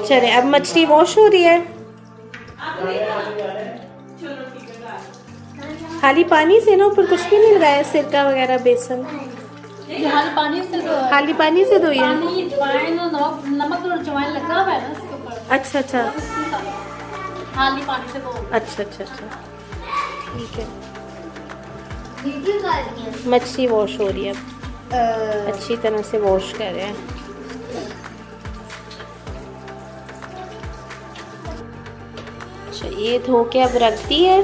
चले अब मछली वॉश हो रही है। खाली पानी से ना, ऊपर कुछ भी नहीं लगाया, सिरका वगैरह बेसन? खाली पानी से धोई है। नमक और अजवाइन लगा हुआ है ना इसके ऊपर। अच्छा अच्छा खाली पानी से धो। अच्छा अच्छा अच्छा ठीक है। मछली वॉश हो रही है अब, अच्छी तरह से वॉश कर रहे हैं। अच्छा ये धो के अब रख दी है।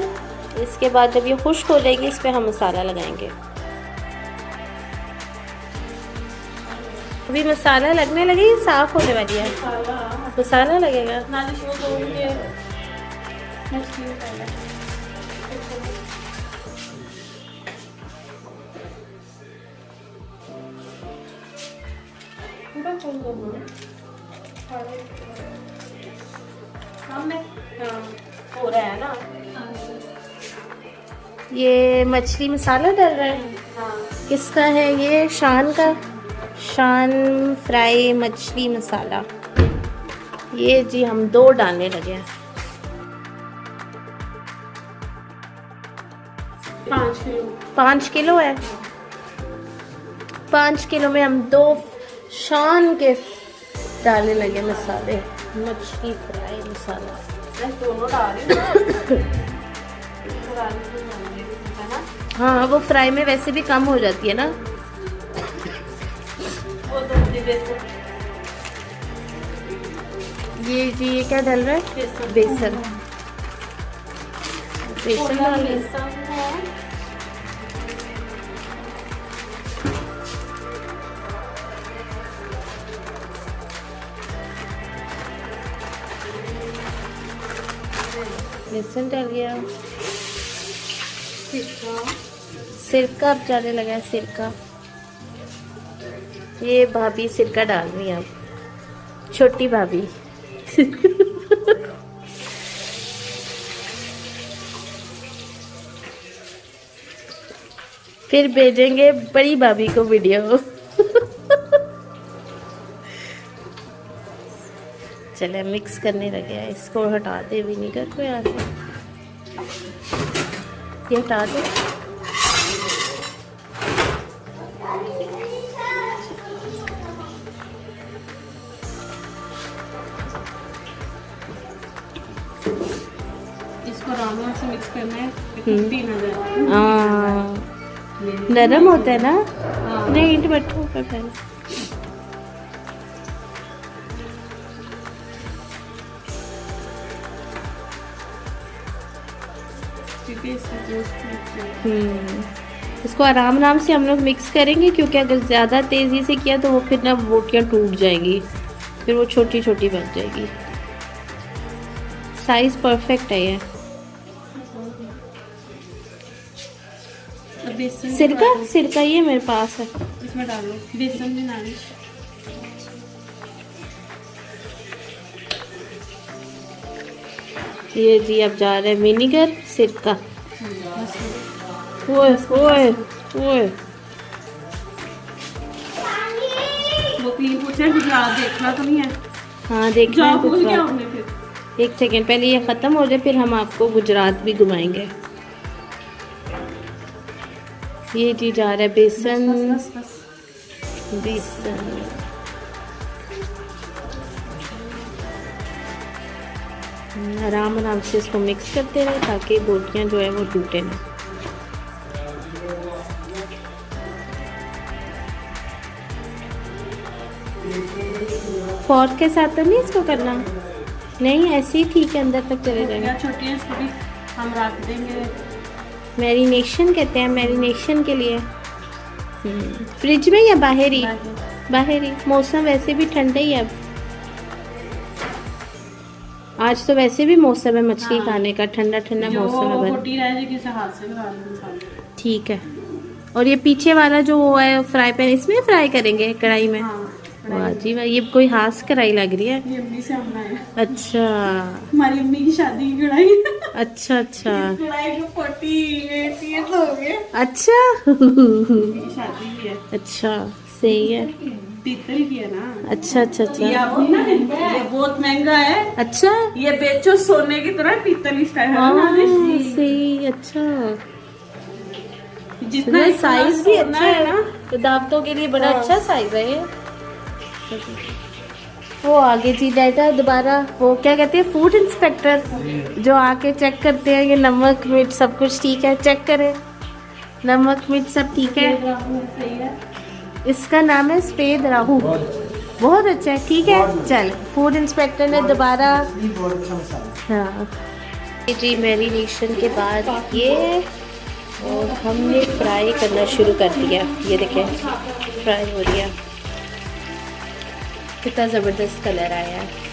इसके बाद जब ये खुश्क हो जाएगी इस पे हम मसाला लगाएंगे। अभी मसाला लगने लगे, ये साफ होने वाली है। मसाला लगेगा। हो रहा है ना। ये मछली मसाला डल रहा है। किसका है ये? शान का। शान फ्राई मछली मसाला। ये जी हम 2 डालने लगे हैं। 5 किलो है। 5 किलो में हम 2 शान के डालने लगे मसाले। मछली फ्राई मसाला दोनों डाल हाँ, वो फ्राई में वैसे भी कम हो जाती है ना। ये जी ये क्या डल रहा है? बेसन। बेसन डाल बेसन डल गया। सिरका अब जाने लगा है। सिरका ये भाभी सिरका डाल रही है अब, छोटी भाभी। फिर भेजेंगे बड़ी भाभी को वीडियो। चले मिक्स करने लगे हैं। इसको हटा दे विनीगर को यहाँ से, ये हटा दे। इसको आराम से मिक्स करना है। नरम होता है ना। नहीं ईंट बैठो ऊपर पहले। इसको आराम आराम से हम लोग मिक्स करेंगे, क्योंकि अगर ज़्यादा तेज़ी से किया तो वो फिर ना बोटियाँ टूट जाएंगी, फिर वो छोटी छोटी बन जाएगी। साइज परफेक्ट है ये। सिरका सिरका ये मेरे पास है, इसमें डालो बेसन भी डालो। ये जी अब जा रहे हैं विनीगर सिरका। ओए ओए ओए वो क्लीन पूछ रहे गुजरात देखना तो नहीं है? हाँ देखना है गुजरात। एक सेकेंड पहले ये ख़त्म हो जाए फिर हम आपको गुजरात भी घुमाएंगे। ये जी जा रहा है बेसन। बस, बस, बस। बेसन आराम आराम से इसको मिक्स करते रहे ताकि बोटियाँ जो है वो टूटे ना। फोर्क के साथ तो नहीं इसको करना? नहीं ऐसे ही ठीक है, अंदर तक चले जाएंगे। छोटी है इसको भी हम रख देंगे। मैरिनेशन कहते हैं, मैरिनेशन के लिए। फ्रिज में या बाहर ही? बाहर ही। मौसम वैसे भी ठंडा ही है अब। आज तो वैसे भी मौसम है मछली खाने का, ठंडा ठंडा मौसम है। ठीक है। और ये पीछे वाला जो वो है फ्राई पैन, इसमें फ्राई करेंगे कढ़ाई में? वाह जी वाह, ये कोई हाथ कढ़ाई लग रही है। ये अम्मी से हमने है। अच्छा हमारी अम्मी की शादी की कढ़ाई। अच्छा अच्छा कढ़ाई को 48 years हो गए। अच्छा शादी की है। अच्छा सही है। पीतल की है ना। अच्छा अच्छा ये अच्छा आपने ना ये बहुत महंगा है। अच्छा ये बेचो सोने की तरह, पीतल स्टाइल है हाँ ना। सही अच्छा जितना ये इतना साइज भी सोना अच्छा है ना। तो दावतों के लिए बड़ा हाँ। अच्छा साइज है ये। वो आगे जी डाटा दोबारा वो क्या कहते हैं फूड इंस्पेक्टर जो आके चेक करते हैं कि नमक मिर्च सब कुछ ठीक है, चेक करें नमक मिर्च सब ठीक है। सही है। इसका नाम है सफेद राहू, बहुत अच्छा है, ठीक है चल। फूड इंस्पेक्टर ने दोबारा हाँ जी मैरिनेशन के बाद ये और हमने फ्राई करना शुरू कर दिया। ये देखें फ्राई हो रही है, कितना ज़बरदस्त कलर आया है।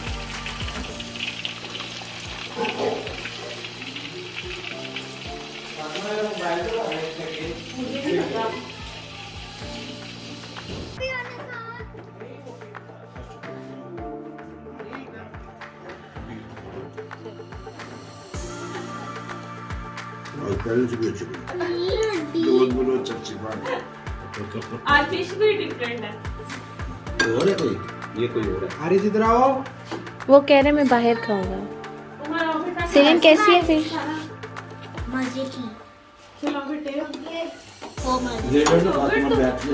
आज फिश भी डिफरेंट है। और है कोई, ये कोई और है। हारिस इधर आओ। वो कह रहे मैं बाहर खाऊंगा। सेलिन कैसी है फिश? मजे की चलो बेटे। ले लो ना, बात में बैठ लो।